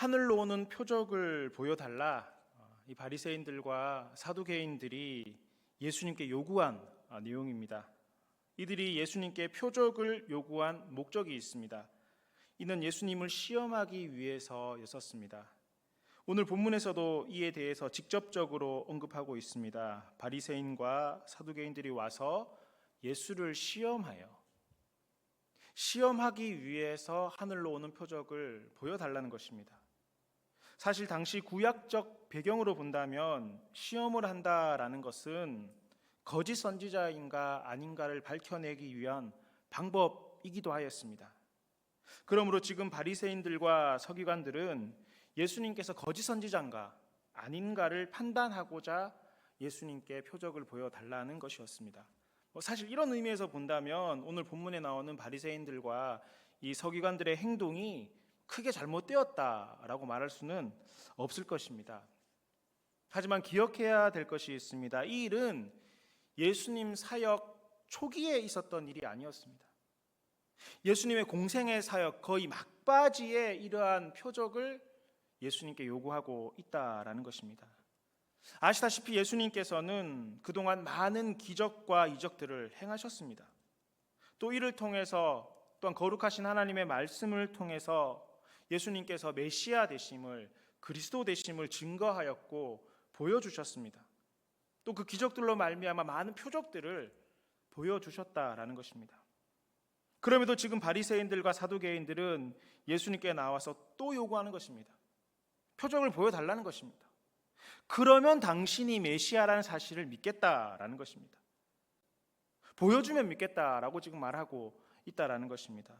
하늘로 오는 표적을 보여달라. 이 바리새인들과 사두개인들이 예수님께 요구한 내용입니다. 이들이 예수님께 표적을 요구한 목적이 있습니다. 이는 예수님을 시험하기 위해서였었습니다. 오늘 본문에서도 이에 대해서 직접적으로 언급하고 있습니다. 바리새인과 사두개인들이 와서 예수를 시험하기 위해서 하늘로 오는 표적을 보여달라는 것입니다. 사실 당시 구약적 배경으로 본다면 시험을 한다라는 것은 거짓 선지자인가 아닌가를 밝혀내기 위한 방법이기도 하였습니다. 그러므로 지금 바리새인들과 서기관들은 예수님께서 거짓 선지자인가 아닌가를 판단하고자 예수님께 표적을 보여달라는 것이었습니다. 사실 이런 의미에서 본다면 오늘 본문에 나오는 바리새인들과 이 서기관들의 행동이 크게 잘못되었다라고 말할 수는 없을 것입니다. 하지만 기억해야 될 것이 있습니다. 이 일은 예수님 사역 초기에 있었던 일이 아니었습니다. 예수님의 공생의 사역 거의 막바지에 이러한 표적을 예수님께 요구하고 있다라는 것입니다. 아시다시피 예수님께서는 그동안 많은 기적과 이적들을 행하셨습니다. 또 이를 통해서 또한 거룩하신 하나님의 말씀을 통해서 예수님께서 메시아 되심을, 그리스도 되심을 증거하였고 보여주셨습니다. 또 그 기적들로 말미암아 많은 표적들을 보여주셨다라는 것입니다. 그럼에도 지금 바리새인들과 사두개인들은 예수님께 나와서 또 요구하는 것입니다. 표적을 보여달라는 것입니다. 그러면 당신이 메시아라는 사실을 믿겠다라는 것입니다. 보여주면 믿겠다라고 지금 말하고 있다라는 것입니다.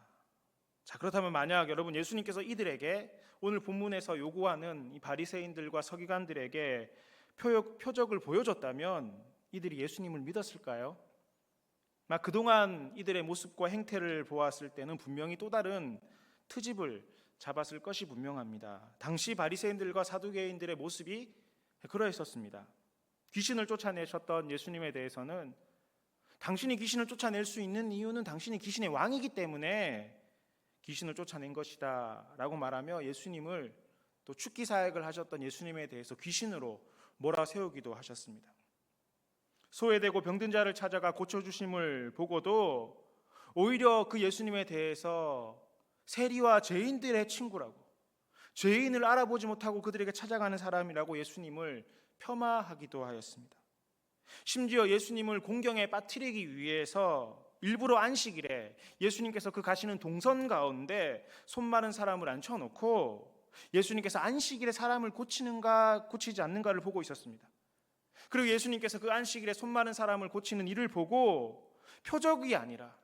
자, 그렇다면 만약 여러분 예수님께서 이들에게 오늘 본문에서 요구하는 이 바리새인들과 서기관들에게 표적을 보여줬다면 이들이 예수님을 믿었을까요? 그동안 이들의 모습과 행태를 보았을 때는 분명히 또 다른 트집을 잡았을 것이 분명합니다. 당시 바리새인들과 사두개인들의 모습이 그러했었습니다. 귀신을 쫓아내셨던 예수님에 대해서는 당신이 귀신을 쫓아낼 수 있는 이유는 당신이 귀신의 왕이기 때문에 귀신을 쫓아낸 것이다 라고 말하며 예수님을, 또 축기 사역을 하셨던 예수님에 대해서 귀신으로 몰아세우기도 하셨습니다. 소외되고 병든 자를 찾아가 고쳐주심을 보고도 오히려 그 예수님에 대해서 세리와 죄인들의 친구라고, 죄인을 알아보지 못하고 그들에게 찾아가는 사람이라고 예수님을 폄하하기도 하였습니다. 심지어 예수님을 공경에 빠뜨리기 위해서 일부러 안식일에 예수님께서 그 가시는 동선 가운데 손 마른 사람을 앉혀놓고 예수님께서 안식일에 사람을 고치는가 고치지 않는가를 보고 있었습니다. 그리고 예수님께서 그 안식일에 손 마른 사람을 고치는 일을 보고 표적이 아니라,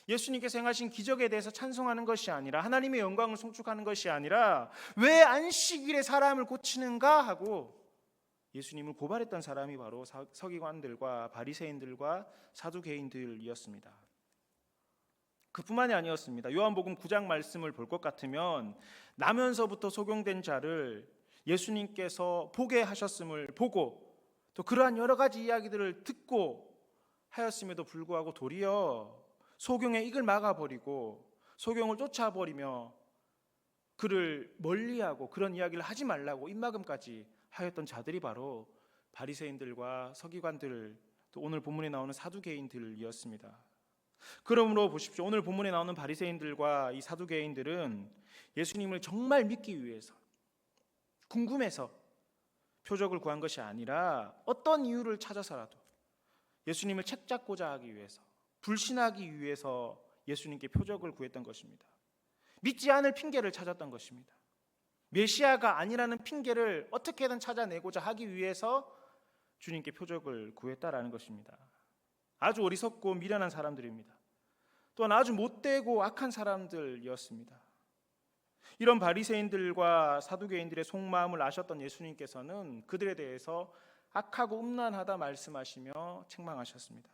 예수님께서 행하신 기적에 대해서 찬송하는 것이 아니라, 하나님의 영광을 송축하는 것이 아니라 왜 안식일에 사람을 고치는가 하고 예수님을 고발했던 사람이 바로 서기관들과 바리새인들과 사두개인들이었습니다. 그뿐만이 아니었습니다. 요한복음 9장 말씀을 볼 것 같으면 나면서부터 소경된 자를 예수님께서 보게 하셨음을 보고 또 그러한 여러 가지 이야기들을 듣고 하였음에도 불구하고 도리어 소경의 입을 막아버리고 소경을 쫓아버리며 그를 멀리하고 그런 이야기를 하지 말라고 입막음까지 하였던 자들이 바로 바리새인들과 서기관들, 또 오늘 본문에 나오는 사두개인들이었습니다. 그러므로 보십시오. 오늘 본문에 나오는 바리새인들과 이 사두개인들은 예수님을 정말 믿기 위해서, 궁금해서 표적을 구한 것이 아니라 어떤 이유를 찾아서라도 예수님을 책잡고자 하기 위해서, 불신하기 위해서 예수님께 표적을 구했던 것입니다. 믿지 않을 핑계를 찾았던 것입니다. 메시아가 아니라는 핑계를 어떻게든 찾아내고자 하기 위해서 주님께 표적을 구했다라는 것입니다. 아주 어리석고 미련한 사람들입니다. 또한 아주 못되고 악한 사람들이었습니다. 이런 바리새인들과 사두개인들의 속마음을 아셨던 예수님께서는 그들에 대해서 악하고 음란하다 말씀하시며 책망하셨습니다.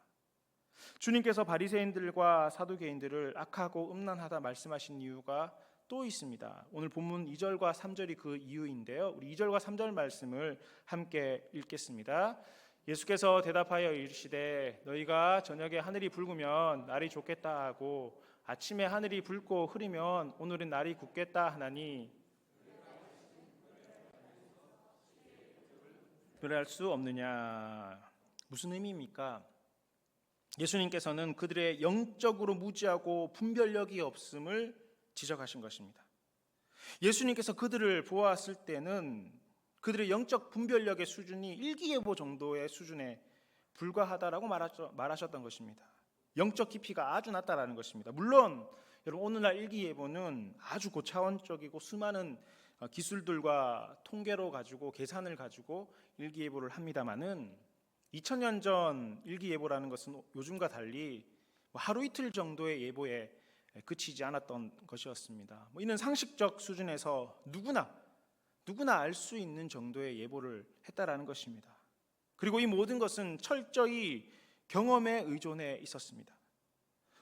주님께서 바리새인들과 사두개인들을 악하고 음란하다 말씀하신 이유가 또 있습니다. 오늘 본문 2절과 3절이 그 이유인데요. 우리 2절과 3절 말씀을 함께 읽겠습니다. 예수께서 대답하여 이르시되 너희가 저녁에 하늘이 붉으면 날이 좋겠다 하고 아침에 하늘이 붉고 흐리면 오늘은 날이 굳겠다 하나니 분별할 수 없느냐? 무슨 의미입니까? 예수님께서는 그들의 영적으로 무지하고 분별력이 없음을 지적하신 것입니다. 예수님께서 그들을 보았을 때는 그들의 영적 분별력의 수준이 일기예보 정도의 수준에 불과하다라고 말하셨던 것입니다. 영적 깊이가 아주 낮다라는 것입니다. 물론 여러분, 오늘날 일기예보는 아주 고차원적이고 수많은 기술들과 통계로 가지고 계산을 가지고 일기예보를 합니다마는 2000년 전 일기예보라는 것은 요즘과 달리 하루 이틀 정도의 예보에 그치지 않았던 것이었습니다. 이는 상식적 수준에서 누구나 알 수 있는 정도의 예보를 했다라는 것입니다. 그리고 이 모든 것은 철저히 경험에 의존해 있었습니다.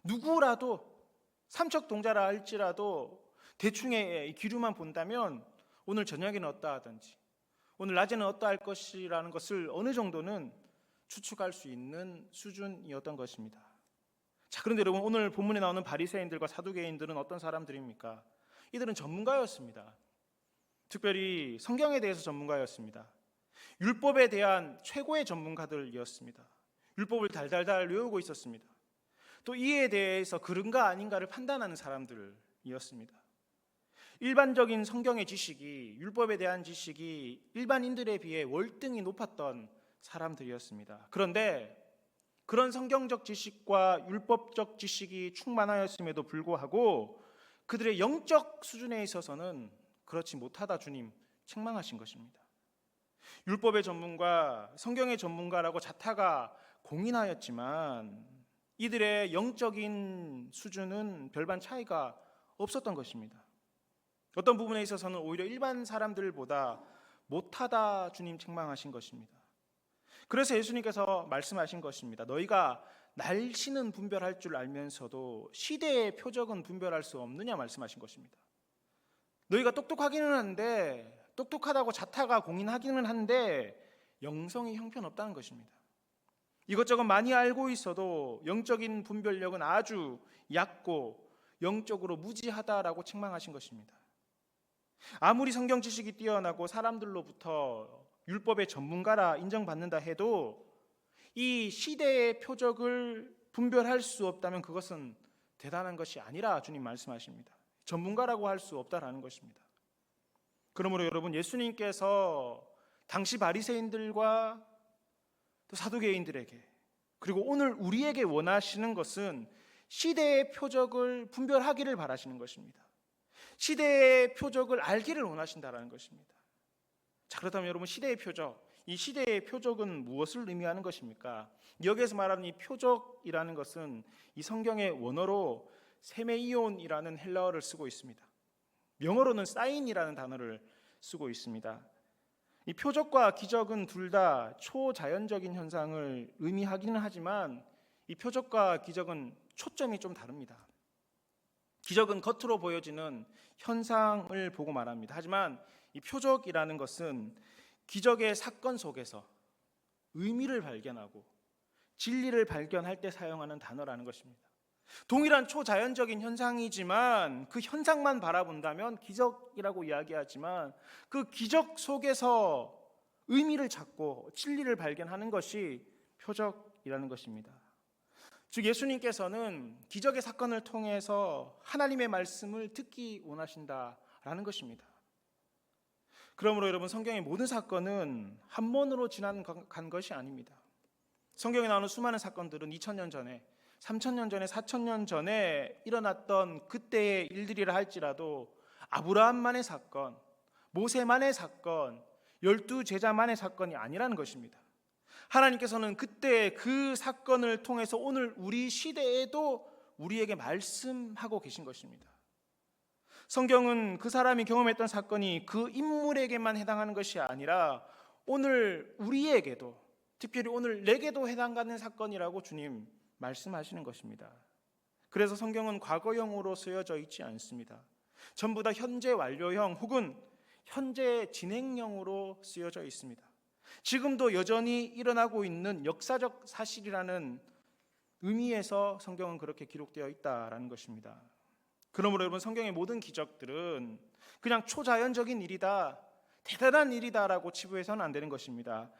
누구라도 삼척동자라 할지라도 대충의 기류만 본다면 오늘 저녁에는 어떠하든지 오늘 낮에는 어떠할 것이라는 것을 어느 정도는 추측할 수 있는 수준이었던 것입니다. 자, 그런데 여러분, 오늘 본문에 나오는 바리새인들과 사두개인들은 어떤 사람들입니까? 이들은 전문가였습니다. 특별히 성경에 대해서 전문가였습니다. 율법에 대한 최고의 전문가들이었습니다. 율법을 달달달 외우고 있었습니다. 또 이에 대해서 그른가 아닌가를 판단하는 사람들이었습니다. 일반적인 성경의 지식이, 율법에 대한 지식이 일반인들에 비해 월등히 높았던 사람들이었습니다. 그런데 그런 성경적 지식과 율법적 지식이 충만하였음에도 불구하고 그들의 영적 수준에 있어서는 그렇지 못하다 주님 책망하신 것입니다. 율법의 전문가, 성경의 전문가라고 자타가 공인하였지만 이들의 영적인 수준은 별반 차이가 없었던 것입니다. 어떤 부분에 있어서는 오히려 일반 사람들보다 못하다 주님 책망하신 것입니다. 그래서 예수님께서 말씀하신 것입니다. 너희가 날씨는 분별할 줄 알면서도 시대의 표적은 분별할 수 없느냐 말씀하신 것입니다. 너희가 똑똑하기는 한데, 똑똑하다고 자타가 공인하기는 한데 영성이 형편없다는 것입니다. 이것저것 많이 알고 있어도 영적인 분별력은 아주 얕고 영적으로 무지하다라고 책망하신 것입니다. 아무리 성경 지식이 뛰어나고 사람들로부터 율법의 전문가라 인정받는다 해도 이 시대의 표적을 분별할 수 없다면 그것은 대단한 것이 아니라 주님 말씀하십니다. 전문가라고 할 수 없다라는 것입니다. 그러므로 여러분, 예수님께서 당시 바리새인들과 또 사두개인들에게, 그리고 오늘 우리에게 원하시는 것은 시대의 표적을 분별하기를 바라시는 것입니다. 시대의 표적을 알기를 원하신다라는 것입니다. 자, 그렇다면 여러분, 시대의 표적, 이 시대의 표적은 무엇을 의미하는 것입니까? 여기에서 말하는 이 표적이라는 것은 이 성경의 원어로 세메이온이라는 헬라어를 쓰고 있습니다. 영어로는 사인이라는 단어를 쓰고 있습니다. 이 표적과 기적은 둘 다 초자연적인 현상을 의미하기는 하지만 이 표적과 기적은 초점이 좀 다릅니다. 기적은 겉으로 보여지는 현상을 보고 말합니다. 하지만 이 표적이라는 것은 기적의 사건 속에서 의미를 발견하고 진리를 발견할 때 사용하는 단어라는 것입니다. 동일한 초자연적인 현상이지만 그 현상만 바라본다면 기적이라고 이야기하지만 그 기적 속에서 의미를 찾고 진리를 발견하는 것이 표적이라는 것입니다. 즉, 예수님께서는 기적의 사건을 통해서 하나님의 말씀을 듣기 원하신다라는 것입니다. 그러므로 여러분, 성경의 모든 사건은 한 번으로 지나간 것이 아닙니다. 성경에 나오는 수많은 사건들은 2000년 전에, 3000년 전에, 4000년 전에 일어났던 그때의 일들이라 할지라도 아브라함만의 사건, 모세만의 사건, 12제자만의 사건이 아니라는 것입니다. 하나님께서는 그때 그 사건을 통해서 오늘 우리 시대에도 우리에게 말씀하고 계신 것입니다. 성경은 그 사람이 경험했던 사건이 그 인물에게만 해당하는 것이 아니라 오늘 우리에게도, 특별히 오늘 내게도 해당하는 사건이라고 주님 말씀하시는 것입니다. 그래서 성경은 과거형으로 쓰여져 있지 않습니다. 전부 다 현재 완료형 혹은 현재 진행형으로 쓰여져 있습니다. 지금도 여전히 일어나고 있는 역사적 사실이라는 의미에서 성경은 그렇게 기록되어 있다라는 것입니다. 그러므로 여러분, 성경의 모든 기적들은 그냥 초자연적인 일이다, 대단한 일이다라고 치부해서는 안 되는 것입니다.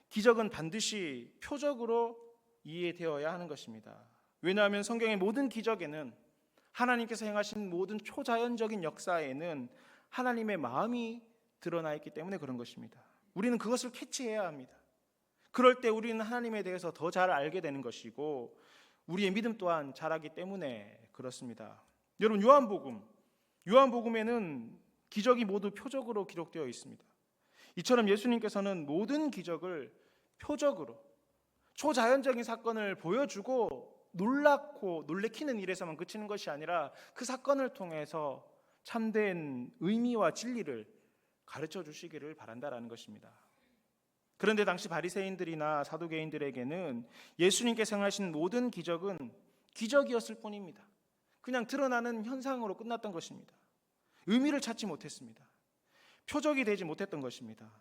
기적은 반드시 표적으로 이해되어야 하는 것입니다. 왜냐하면 성경의 모든 기적에는, 하나님께서 행하신 모든 초자연적인 역사에는 하나님의 마음이 드러나 있기 때문에 그런 것입니다. 우리는 그것을 캐치해야 합니다. 그럴 때 우리는 하나님에 대해서 더 잘 알게 되는 것이고 우리의 믿음 또한 자라기 때문에 그렇습니다. 여러분, 요한복음에는 기적이 모두 표적으로 기록되어 있습니다. 이처럼 예수님께서는 모든 기적을 표적으로, 초자연적인 사건을 보여주고 놀랍고 놀래키는 일에서만 그치는 것이 아니라 그 사건을 통해서 참된 의미와 진리를 가르쳐 주시기를 바란다라는 것입니다. 그런데 당시 바리새인들이나 사두개인들에게는 예수님께서 행하신 모든 기적은 기적이었을 뿐입니다. 그냥 드러나는 현상으로 끝났던 것입니다. 의미를 찾지 못했습니다. 표적이 되지 못했던 것입니다.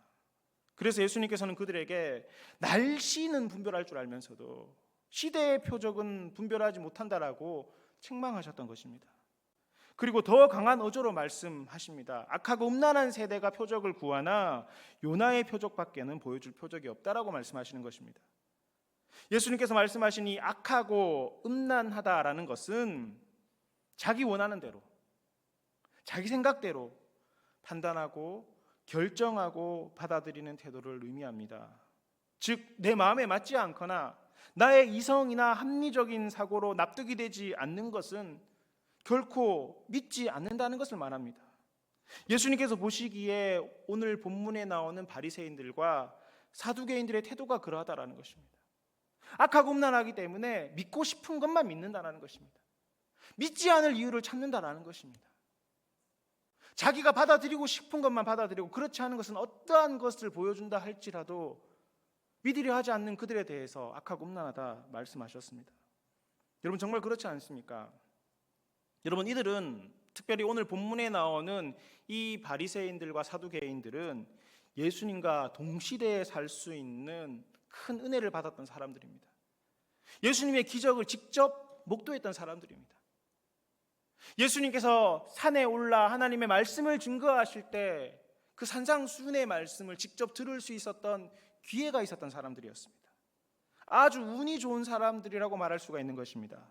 그래서 예수님께서는 그들에게 날씨는 분별할 줄 알면서도 시대의 표적은 분별하지 못한다라고 책망하셨던 것입니다. 그리고 더 강한 어조로 말씀하십니다. 악하고 음란한 세대가 표적을 구하나 요나의 표적밖에는 보여줄 표적이 없다라고 말씀하시는 것입니다. 예수님께서 말씀하신 이 악하고 음란하다라는 것은 자기 원하는 대로, 자기 생각대로 판단하고 결정하고 받아들이는 태도를 의미합니다. 즉, 내 마음에 맞지 않거나 나의 이성이나 합리적인 사고로 납득이 되지 않는 것은 결코 믿지 않는다는 것을 말합니다. 예수님께서 보시기에 오늘 본문에 나오는 바리새인들과 사두개인들의 태도가 그러하다라는 것입니다. 악하고 음란하기 때문에 믿고 싶은 것만 믿는다라는 것입니다. 믿지 않을 이유를 찾는다라는 것입니다. 자기가 받아들이고 싶은 것만 받아들이고 그렇지 않은 것은 어떠한 것을 보여준다 할지라도 믿으려 하지 않는 그들에 대해서 악하고 음란하다 말씀하셨습니다. 여러분, 정말 그렇지 않습니까? 여러분, 이들은, 특별히 오늘 본문에 나오는 이 바리새인들과 사두개인들은 예수님과 동시대에 살 수 있는 큰 은혜를 받았던 사람들입니다. 예수님의 기적을 직접 목도했던 사람들입니다. 예수님께서 산에 올라 하나님의 말씀을 증거하실 때 그 산상수훈의 말씀을 직접 들을 수 있었던 기회가 있었던 사람들이었습니다. 아주 운이 좋은 사람들이라고 말할 수가 있는 것입니다.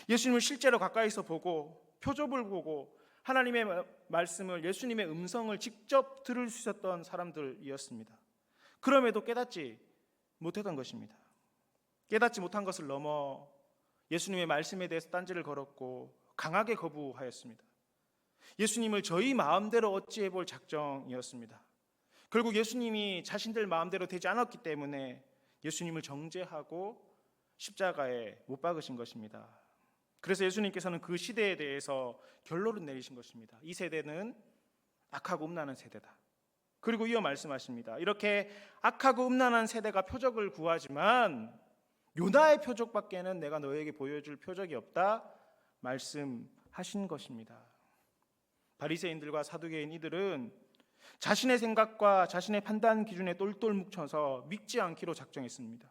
예수님을 실제로 가까이서 보고 표적을 보고 하나님의 말씀을, 예수님의 음성을 직접 들을 수 있었던 사람들이었습니다. 그럼에도 깨닫지 못했던 것입니다. 깨닫지 못한 것을 넘어 예수님의 말씀에 대해서 딴지를 걸었고 강하게 거부하였습니다. 예수님을 저희 마음대로 어찌해 볼 작정이었습니다. 결국 예수님이 자신들 마음대로 되지 않았기 때문에 예수님을 정죄하고 십자가에 못 박으신 것입니다. 그래서 예수님께서는 그 시대에 대해서 결론을 내리신 것입니다. 이 세대는 악하고 음란한 세대다. 그리고 이어 말씀하십니다. 이렇게 악하고 음란한 세대가 표적을 구하지만 요나의 표적밖에는 내가 너에게 보여줄 표적이 없다 말씀하신 것입니다. 바리새인들과 사두개인 이들은 자신의 생각과 자신의 판단 기준에 똘똘 뭉쳐서 믿지 않기로 작정했습니다.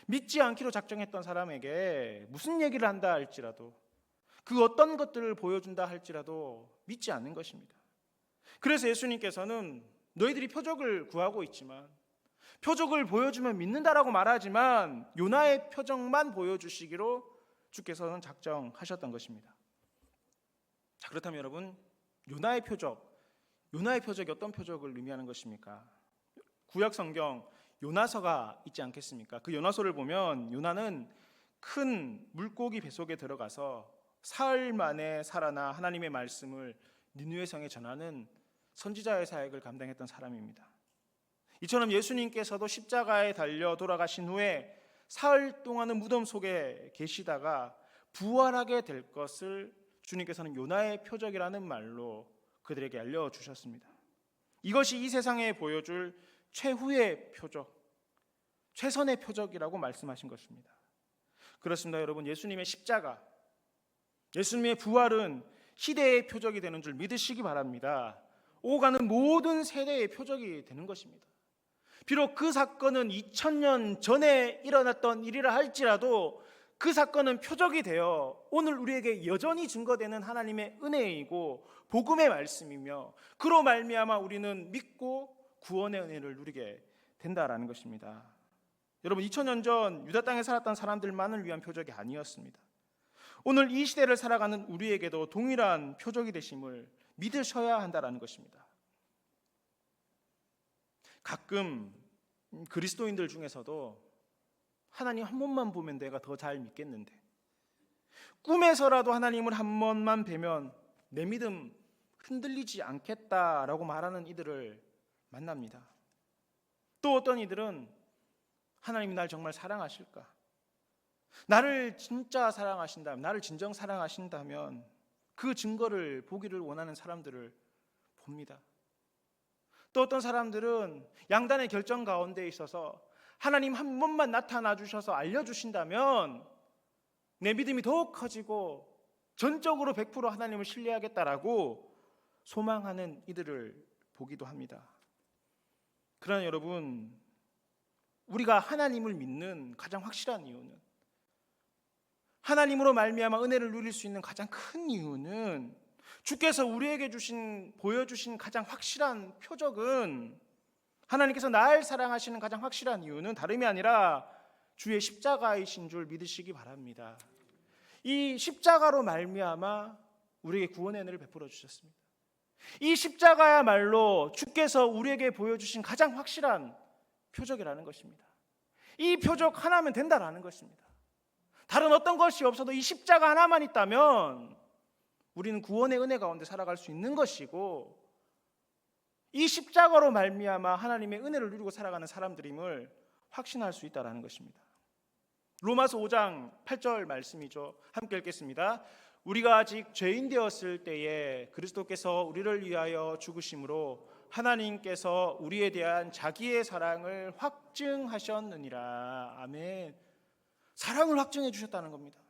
믿지 않기로 작정했던 사람에게 무슨 얘기를 한다 할지라도, 그 어떤 것들을 보여준다 할지라도 믿지 않는 것입니다. 그래서 예수님께서는 너희들이 표적을 구하고 있지만, 표적을 보여주면 믿는다라고 말하지만 요나의 표적만 보여주시기로 주께서는 작정하셨던 것입니다. 자, 그렇다면 여러분, 요나의 표적이 어떤 표적을 의미하는 것입니까? 구약 성경 요나서가 있지 않겠습니까? 그 요나서를 보면 요나는 큰 물고기 뱃속에 들어가서 사흘 만에 살아나 하나님의 말씀을 니느웨 성에 전하는 선지자의 사역을 감당했던 사람입니다. 이처럼 예수님께서도 십자가에 달려 돌아가신 후에 사흘 동안은 무덤 속에 계시다가 부활하게 될 것을 주님께서는 요나의 표적이라는 말로 그들에게 알려주셨습니다. 이것이 이 세상에 보여줄 최후의 표적, 최선의 표적이라고 말씀하신 것입니다. 그렇습니다, 여러분. 예수님의 십자가, 예수님의 부활은 시대의 표적이 되는 줄 믿으시기 바랍니다. 오가는 모든 세대의 표적이 되는 것입니다. 비록 그 사건은 2000년 전에 일어났던 일이라 할지라도 그 사건은 표적이 되어 오늘 우리에게 여전히 증거되는 하나님의 은혜이고 복음의 말씀이며, 그로 말미암아 우리는 믿고 구원의 은혜를 누리게 된다라는 것입니다. 여러분, 2000년 전 유다 땅에 살았던 사람들만을 위한 표적이 아니었습니다. 오늘 이 시대를 살아가는 우리에게도 동일한 표적이 되심을 믿으셔야 한다라는 것입니다. 가끔 그리스도인들 중에서도 하나님 한 번만 보면 내가 더 잘 믿겠는데, 꿈에서라도 하나님을 한 번만 뵈면 내 믿음 흔들리지 않겠다라고 말하는 이들을 만납니다. 또 어떤 이들은 하나님이 날 정말 사랑하실까? 나를 진짜 사랑하신다면, 나를 진정 사랑하신다면 그 증거를 보기를 원하는 사람들을 봅니다. 또 어떤 사람들은 양단의 결정 가운데 있어서 하나님 한 번만 나타나 주셔서 알려주신다면 내 믿음이 더욱 커지고 전적으로 100% 하나님을 신뢰하겠다라고 소망하는 이들을 보기도 합니다. 그러나 여러분, 우리가 하나님을 믿는 가장 확실한 이유는, 하나님으로 말미암아 은혜를 누릴 수 있는 가장 큰 이유는, 주께서 우리에게 보여주신 가장 확실한 표적은, 하나님께서 날 사랑하시는 가장 확실한 이유는 다름이 아니라 주의 십자가이신 줄 믿으시기 바랍니다. 이 십자가로 말미암아 우리에게 구원의 은혜를 베풀어 주셨습니다. 이 십자가야말로 주께서 우리에게 보여주신 가장 확실한 표적이라는 것입니다. 이 표적 하나면 된다라는 것입니다. 다른 어떤 것이 없어도 이 십자가 하나만 있다면 우리는 구원의 은혜 가운데 살아갈 수 있는 것이고, 이 십자가로 말미암아 하나님의 은혜를 누리고 살아가는 사람들임을 확신할 수 있다라는 것입니다. 로마서 5장 8절 말씀이죠. 함께 읽겠습니다. 우리가 아직 죄인 되었을 때에 그리스도께서 우리를 위하여 죽으심으로 하나님께서 우리에 대한 자기의 사랑을 확증하셨느니라. 아멘. 사랑을 확증해 주셨다는 겁니다.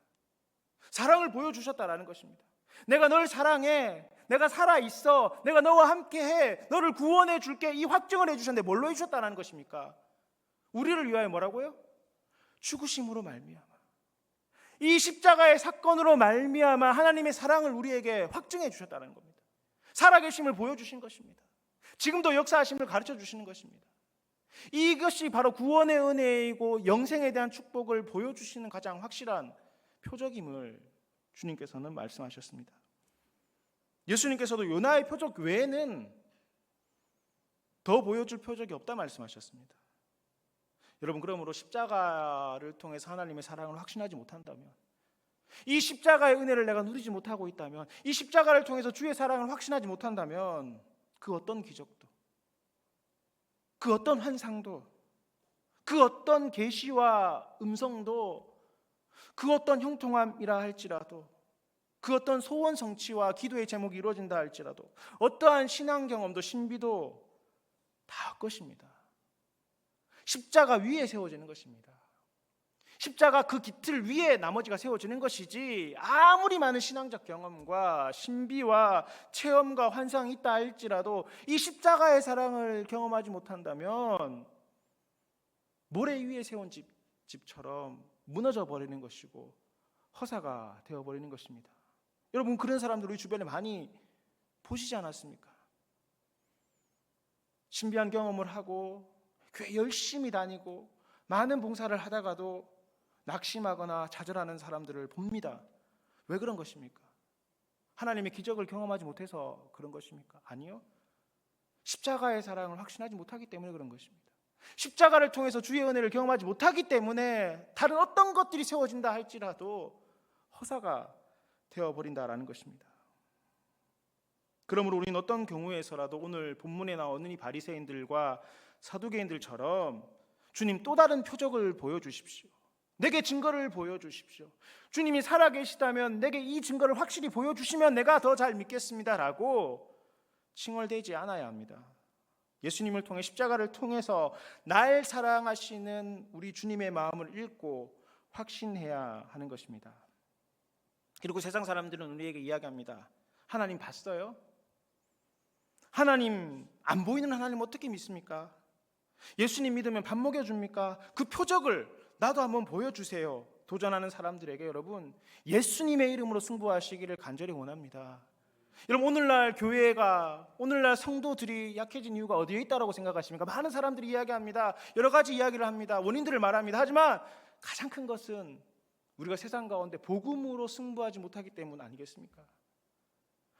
사랑을 보여주셨다라는 것입니다. 내가 널 사랑해, 내가 살아있어, 내가 너와 함께해, 너를 구원해 줄게, 이 확증을 해주셨는데 뭘로 해주셨다는 것입니까? 우리를 위하여 뭐라고요? 죽으심으로 말미암아, 이 십자가의 사건으로 말미암아 하나님의 사랑을 우리에게 확증해 주셨다는 겁니다. 살아계심을 보여주신 것입니다. 지금도 역사하심을 가르쳐 주시는 것입니다. 이것이 바로 구원의 은혜이고 영생에 대한 축복을 보여주시는 가장 확실한 표적임을 주님께서는 말씀하셨습니다. 예수님께서도 요나의 표적 외에는 더 보여줄 표적이 없다 말씀하셨습니다. 여러분, 그러므로 십자가를 통해서 하나님의 사랑을 확신하지 못한다면, 이 십자가의 은혜를 내가 누리지 못하고 있다면, 이 십자가를 통해서 주의 사랑을 확신하지 못한다면 그 어떤 기적도, 그 어떤 환상도, 그 어떤 계시와 음성도, 그 어떤 형통함이라 할지라도, 그 어떤 소원 성취와 기도의 제목이 이루어진다 할지라도, 어떠한 신앙 경험도 신비도 다 헛것입니다. 십자가 위에 세워지는 것입니다. 십자가 그 깃틀 위에 나머지가 세워지는 것이지, 아무리 많은 신앙적 경험과 신비와 체험과 환상이 있다 할지라도 이 십자가의 사랑을 경험하지 못한다면 모래 위에 세운 집처럼 무너져 버리는 것이고 허사가 되어버리는 것입니다. 여러분, 그런 사람들 우리 주변에 많이 보시지 않았습니까? 신비한 경험을 하고 교회 열심히 다니고 많은 봉사를 하다가도 낙심하거나 좌절하는 사람들을 봅니다. 왜 그런 것입니까? 하나님의 기적을 경험하지 못해서 그런 것입니까? 아니요. 십자가의 사랑을 확신하지 못하기 때문에 그런 것입니다. 십자가를 통해서 주의 은혜를 경험하지 못하기 때문에 다른 어떤 것들이 세워진다 할지라도 허사가 되어버린다라는 것입니다. 그러므로 우리는 어떤 경우에서라도 오늘 본문에 나오는 이 바리새인들과 사두개인들처럼 주님, 또 다른 표적을 보여주십시오. 내게 증거를 보여주십시오. 주님이 살아계시다면 내게 이 증거를 확실히 보여주시면 내가 더 잘 믿겠습니다라고 칭얼대지 않아야 합니다. 예수님을 통해, 십자가를 통해서 날 사랑하시는 우리 주님의 마음을 읽고 확신해야 하는 것입니다. 그리고 세상 사람들은 우리에게 이야기합니다. 하나님 봤어요? 하나님, 안 보이는 하나님 어떻게 믿습니까? 예수님 믿으면 밥 먹여줍니까? 그 표적을 나도 한번 보여주세요. 도전하는 사람들에게 여러분, 예수님의 이름으로 승부하시기를 간절히 원합니다. 여러분, 오늘날 성도들이 약해진 이유가 어디에 있다고 생각하십니까? 많은 사람들이 이야기합니다. 여러 가지 이야기를 합니다. 원인들을 말합니다. 하지만 가장 큰 것은 우리가 세상 가운데 복음으로 승부하지 못하기 때문 아니겠습니까?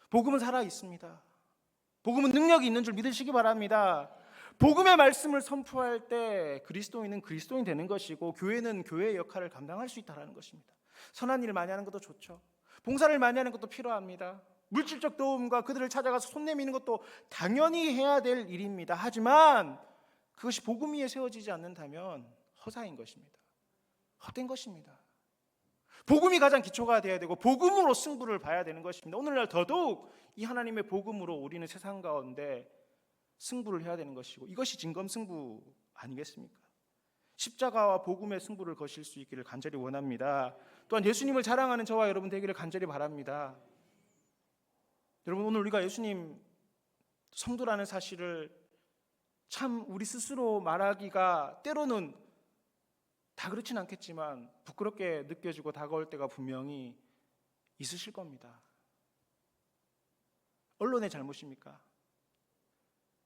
복음은 살아 있습니다. 복음은 능력이 있는 줄 믿으시기 바랍니다. 복음의 말씀을 선포할 때 그리스도인은 그리스도인 되는 것이고, 교회는 교회의 역할을 감당할 수 있다는 것입니다. 선한 일을 많이 하는 것도 좋죠. 봉사를 많이 하는 것도 필요합니다. 물질적 도움과 그들을 찾아가서 손 내미는 것도 당연히 해야 될 일입니다. 하지만 그것이 복음 위에 세워지지 않는다면 허사인 것입니다. 헛된 것입니다. 복음이 가장 기초가 되어야 되고, 복음으로 승부를 봐야 되는 것입니다. 오늘날 더더욱 이 하나님의 복음으로 우리는 세상 가운데 승부를 해야 되는 것이고, 이것이 진검승부 아니겠습니까? 십자가와 복음의 승부를 거실 수 있기를 간절히 원합니다. 또한 예수님을 자랑하는 저와 여러분 되기를 간절히 바랍니다. 여러분, 오늘 우리가 예수님 성도라는 사실을 참 우리 스스로 말하기가 때로는 다 그렇진 않겠지만 부끄럽게 느껴지고 다가올 때가 분명히 있으실 겁니다. 언론의 잘못입니까?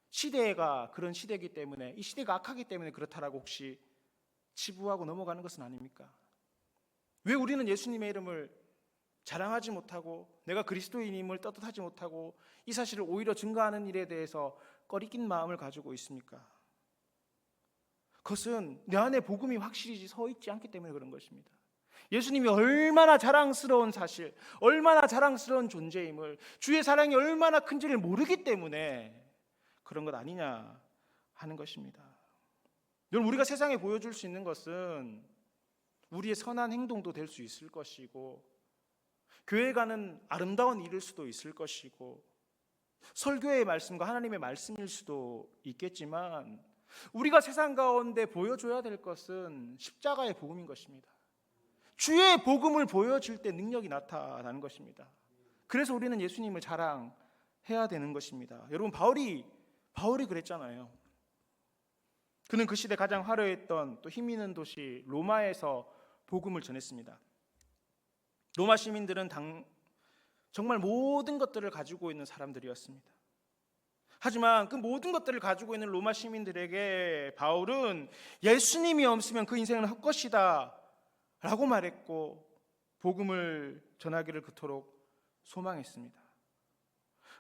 시대가 그런 시대이기 때문에, 이 시대가 악하기 때문에 그렇다라고 혹시 치부하고 넘어가는 것은 아닙니까? 왜 우리는 예수님의 이름을 자랑하지 못하고, 내가 그리스도인임을 떳떳하지 못하고 이 사실을 오히려 증거하는 일에 대해서 꺼리낀 마음을 가지고 있습니까? 그것은 내 안에 복음이 확실히 서 있지 않기 때문에 그런 것입니다. 예수님이 얼마나 자랑스러운 사실, 얼마나 자랑스러운 존재임을, 주의 사랑이 얼마나 큰지를 모르기 때문에 그런 것 아니냐 하는 것입니다. 여러분, 우리가 세상에 보여줄 수 있는 것은 우리의 선한 행동도 될 수 있을 것이고, 교회 가는 아름다운 일일 수도 있을 것이고, 설교의 말씀과 하나님의 말씀일 수도 있겠지만, 우리가 세상 가운데 보여줘야 될 것은 십자가의 복음인 것입니다. 주의 복음을 보여줄 때 능력이 나타나는 것입니다. 그래서 우리는 예수님을 자랑해야 되는 것입니다. 여러분, 바울이 그랬잖아요. 그는 그 시대 가장 화려했던 또 힘 있는 도시 로마에서 복음을 전했습니다. 로마 시민들은 정말 모든 것들을 가지고 있는 사람들이었습니다. 하지만 그 모든 것들을 가지고 있는 로마 시민들에게 바울은 예수님이 없으면 그 인생은 헛것이다 라고 말했고, 복음을 전하기를 그토록 소망했습니다.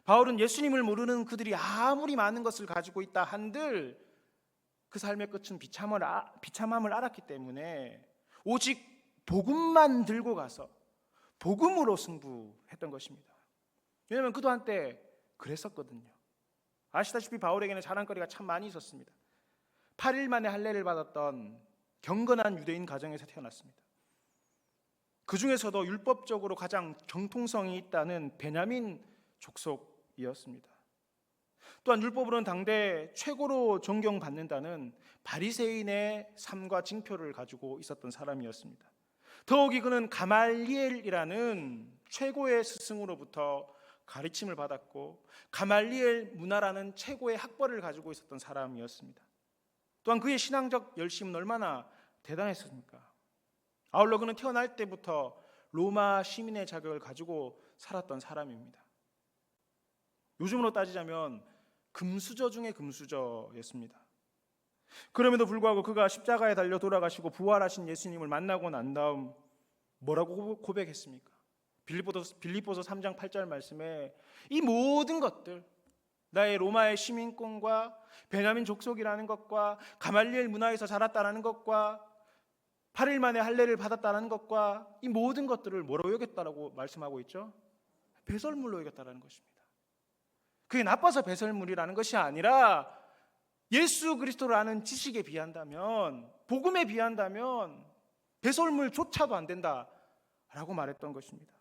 바울은 예수님을 모르는 그들이 아무리 많은 것을 가지고 있다 한들 그 삶의 끝은 비참함을 알았기 때문에 오직 복음만 들고 가서 복음으로 승부했던 것입니다. 왜냐하면 그도 한때 그랬었거든요. 아시다시피 바울에게는 자랑거리가 참 많이 있었습니다. 8일 만에 할례를 받았던 경건한 유대인 가정에서 태어났습니다. 그 중에서도 율법적으로 가장 정통성이 있다는 베냐민 족속이었습니다. 또한 율법으로는 당대 최고로 존경받는다는 바리새인의 삶과 징표를 가지고 있었던 사람이었습니다. 더욱이 그는 가말리엘이라는 최고의 스승으로부터 가르침을 받았고, 가말리엘 문화라는 최고의 학벌을 가지고 있었던 사람이었습니다. 또한 그의 신앙적 열심은 얼마나 대단했습니까? 아울러 그는 태어날 때부터 로마 시민의 자격을 가지고 살았던 사람입니다. 요즘으로 따지자면 금수저 중에 금수저였습니다. 그럼에도 불구하고 그가 십자가에 달려 돌아가시고 부활하신 예수님을 만나고 난 다음 뭐라고 고백했습니까? 빌립보서 3장 8절 말씀에 이 모든 것들, 나의 로마의 시민권과 베냐민 족속이라는 것과 가말리엘 문화에서 자랐다는 것과 8일 만에 할례를 받았다는 것과 이 모든 것들을 뭐라고 여겼다라고 말씀하고 있죠? 배설물로 여겼다는 것입니다. 그게 나빠서 배설물이라는 것이 아니라 예수 그리스도를 아는 지식에 비한다면, 복음에 비한다면 배설물조차도 안 된다라고 말했던 것입니다.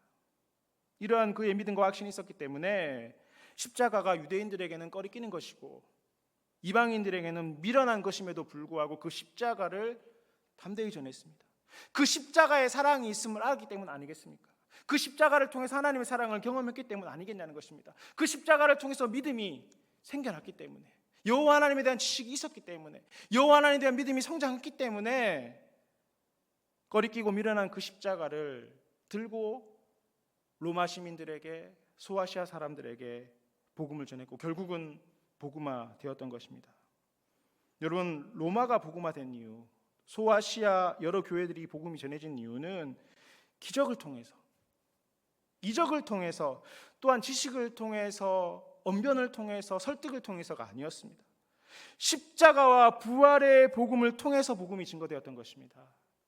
이러한 그의 믿음과 확신이 있었기 때문에 십자가가 유대인들에게는 꺼리끼는 것이고 이방인들에게는 미련한 것임에도 불구하고 그 십자가를 담대히 전했습니다. 그 십자가의 사랑이 있음을 알았기 때문 아니겠습니까? 그 십자가를 통해서 하나님의 사랑을 경험했기 때문 아니겠냐는 것입니다. 그 십자가를 통해서 믿음이 생겨났기 때문에, 여호와 하나님에 대한 지식이 있었기 때문에, 여호와 하나님에 대한 믿음이 성장했기 때문에 꺼리끼고 미련한 그 십자가를 들고 로마 시민들에게 소아시아 사람들에게 복음을 전했고 결국은 복음화 되었던 것입니다. 여러분, 로마가 복음화 된 이유, 소아시아 여러 교회들이 복음이 전해진 이유는 기적을 통해서, 이적을 통해서, 또한 지식을 통해서, 언변을 통해서, 설득을 통해서가 아니었습니다. 십자가와 부활의 복음을 통해서 복음이 증거되었던 것입니다.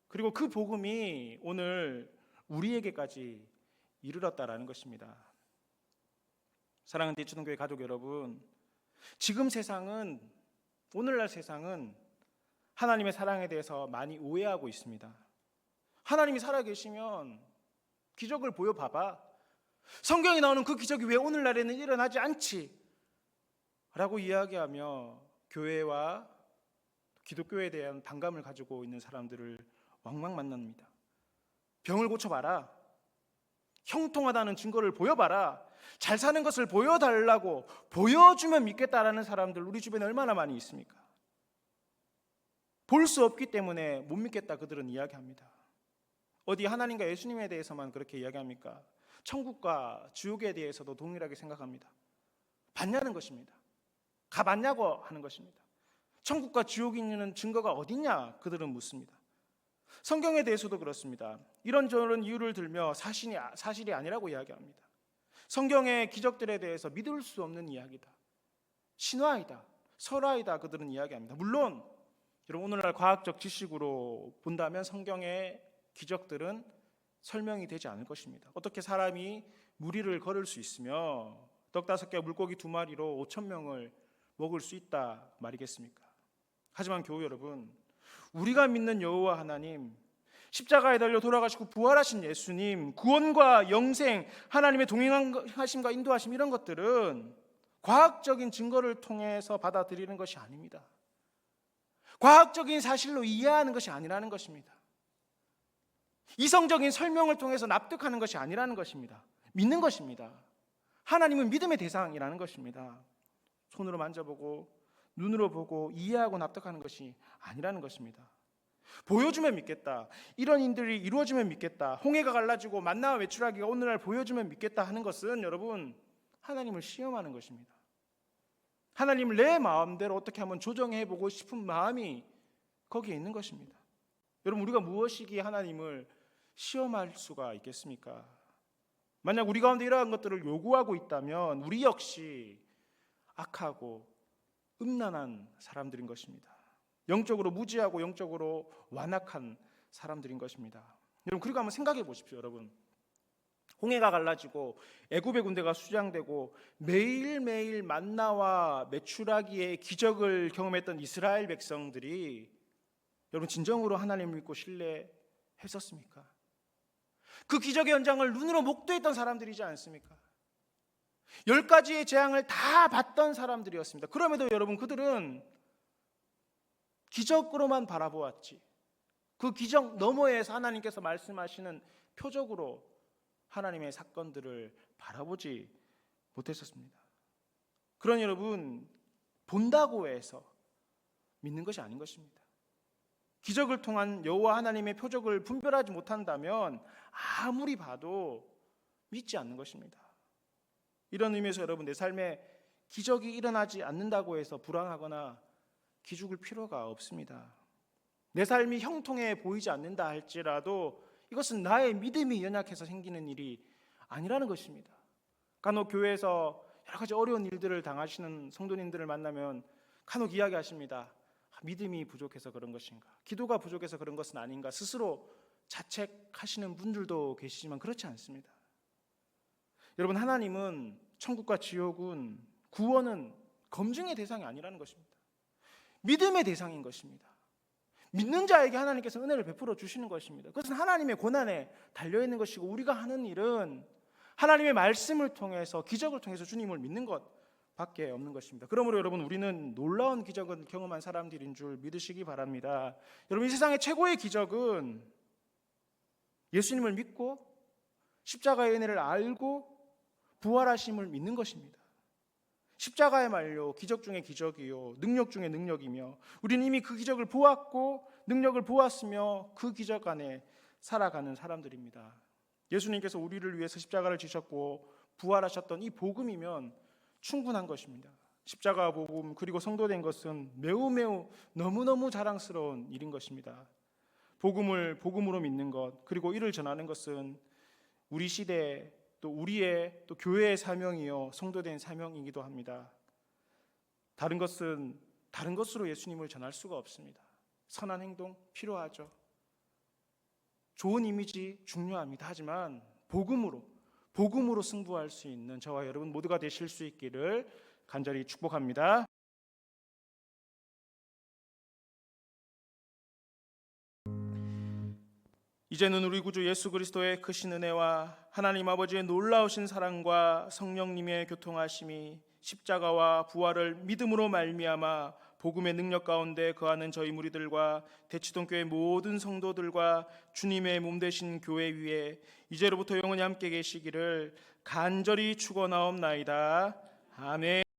그리고 그 복음이 오늘 우리에게까지 이르렀다라는 것입니다. 사랑하는 대치동교회 가족 여러분, 지금 세상은, 오늘날 세상은 하나님의 사랑에 대해서 많이 오해하고 있습니다. 하나님이 살아계시면 기적을 보여봐봐, 성경에 나오는 그 기적이 왜 오늘날에는 일어나지 않지? 라고 이야기하며 교회와 기독교에 대한 반감을 가지고 있는 사람들을 왕왕 만납니다. 병을 고쳐봐라, 형통하다는 증거를 보여봐라, 잘 사는 것을 보여달라고, 보여주면 믿겠다라는 사람들 우리 주변에 얼마나 많이 있습니까? 볼 수 없기 때문에 못 믿겠다 그들은 이야기합니다. 어디 하나님과 예수님에 대해서만 그렇게 이야기합니까? 천국과 지옥에 대해서도 동일하게 생각합니다. 봤냐는 것입니다. 가봤냐고 하는 것입니다. 천국과 지옥이 있는 증거가 어딨냐 그들은 묻습니다. 성경에 대해서도 그렇습니다. 이런저런 이유를 들며 사실이 아니라고 이야기합니다. 성경의 기적들에 대해서 믿을 수 없는 이야기다, 신화이다, 설화이다 그들은 이야기합니다. 물론 여러분, 오늘날 과학적 지식으로 본다면 성경의 기적들은 설명이 되지 않을 것입니다. 어떻게 사람이 무리를 걸을 수 있으며 떡 5개 물고기 2마리로 5,000명을 먹을 수 있다 말이겠습니까? 하지만 교우 여러분, 우리가 믿는 여호와 하나님, 십자가에 달려 돌아가시고 부활하신 예수님, 구원과 영생, 하나님의 동행하심과 인도하심, 이런 것들은 과학적인 증거를 통해서 받아들이는 것이 아닙니다. 과학적인 사실로 이해하는 것이 아니라는 것입니다. 이성적인 설명을 통해서 납득하는 것이 아니라는 것입니다. 믿는 것입니다. 하나님은 믿음의 대상이라는 것입니다. 손으로 만져보고 눈으로 보고 이해하고 납득하는 것이 아니라는 것입니다. 보여주면 믿겠다, 이런 일들이 이루어지면 믿겠다, 홍해가 갈라지고 만나와 메추라기가 오늘날 보여주면 믿겠다 하는 것은 여러분, 하나님을 시험하는 것입니다. 하나님을 내 마음대로 어떻게 한번 조정해보고 싶은 마음이 거기에 있는 것입니다. 여러분, 우리가 무엇이기에 하나님을 시험할 수가 있겠습니까? 만약 우리 가운데 이러한 것들을 요구하고 있다면 우리 역시 악하고 음란한 사람들인 것입니다. 영적으로 무지하고 영적으로 완악한 사람들인 것입니다. 여러분, 그리고 한번 생각해 보십시오. 여러분, 홍해가 갈라지고 애굽의 군대가 수장되고 매일매일 만나와 메추라기의 기적을 경험했던 이스라엘 백성들이 여러분, 진정으로 하나님을 믿고 신뢰했었습니까? 그 기적의 현장을 눈으로 목도했던 사람들이지 않습니까? 10가지의 재앙을 다 봤던 사람들이었습니다. 그럼에도 여러분, 그들은 기적으로만 바라보았지, 그 기적 너머에서 하나님께서 말씀하시는 표적으로 하나님의 사건들을 바라보지 못했었습니다. 그러니 여러분, 본다고 해서 믿는 것이 아닌 것입니다. 기적을 통한 여호와 하나님의 표적을 분별하지 못한다면 아무리 봐도 믿지 않는 것입니다. 이런 의미에서 여러분, 내 삶에 기적이 일어나지 않는다고 해서 불안하거나 기죽을 필요가 없습니다. 내 삶이 형통해 보이지 않는다 할지라도 이것은 나의 믿음이 연약해서 생기는 일이 아니라는 것입니다. 간혹 교회에서 여러 가지 어려운 일들을 당하시는 성도님들을 만나면 간혹 이야기하십니다. 믿음이 부족해서 그런 것인가, 기도가 부족해서 그런 것은 아닌가, 스스로 자책하시는 분들도 계시지만 그렇지 않습니다. 여러분, 하나님은 천국과 지옥은, 구원은 검증의 대상이 아니라는 것입니다. 믿음의 대상인 것입니다. 믿는 자에게 하나님께서 은혜를 베풀어 주시는 것입니다. 그것은 하나님의 고난에 달려있는 것이고, 우리가 하는 일은 하나님의 말씀을 통해서, 기적을 통해서 주님을 믿는 것 밖에 없는 것입니다. 그러므로 여러분, 우리는 놀라운 기적을 경험한 사람들인 줄 믿으시기 바랍니다. 여러분, 이 세상의 최고의 기적은 예수님을 믿고 십자가의 은혜를 알고 부활하심을 믿는 것입니다. 십자가야말로 기적 중에 기적이요, 능력 중에 능력이며, 우리는 이미 그 기적을 보았고 능력을 보았으며 그 기적 안에 살아가는 사람들입니다. 예수님께서 우리를 위해서 십자가를 지셨고 부활하셨던 이 복음이면 충분한 것입니다. 십자가 복음 그리고 성도된 것은 매우 너무너무 자랑스러운 일인 것입니다. 복음을 복음으로 믿는 것 그리고 이를 전하는 것은 우리 시대 또 우리의 또 교회의 사명이요 성도된 사명이기도 합니다. 다른 것으로 예수님을 전할 수가 없습니다. 선한 행동 필요하죠. 좋은 이미지 중요합니다. 하지만 복음으로 승부할 수 있는 저와 여러분 모두가 되실 수 있기를 간절히 축복합니다. 이제는 우리 구주 예수 그리스도의 크신 은혜와 하나님 아버지의 놀라우신 사랑과 성령님의 교통하심이 십자가와 부활을 믿음으로 말미암아 복음의 능력 가운데 거하는 저희 무리들과 대치동 교회 모든 성도들과 주님의 몸 되신 교회 위에 이제로부터 영원히 함께 계시기를 간절히 축원하옵나이다. 아멘.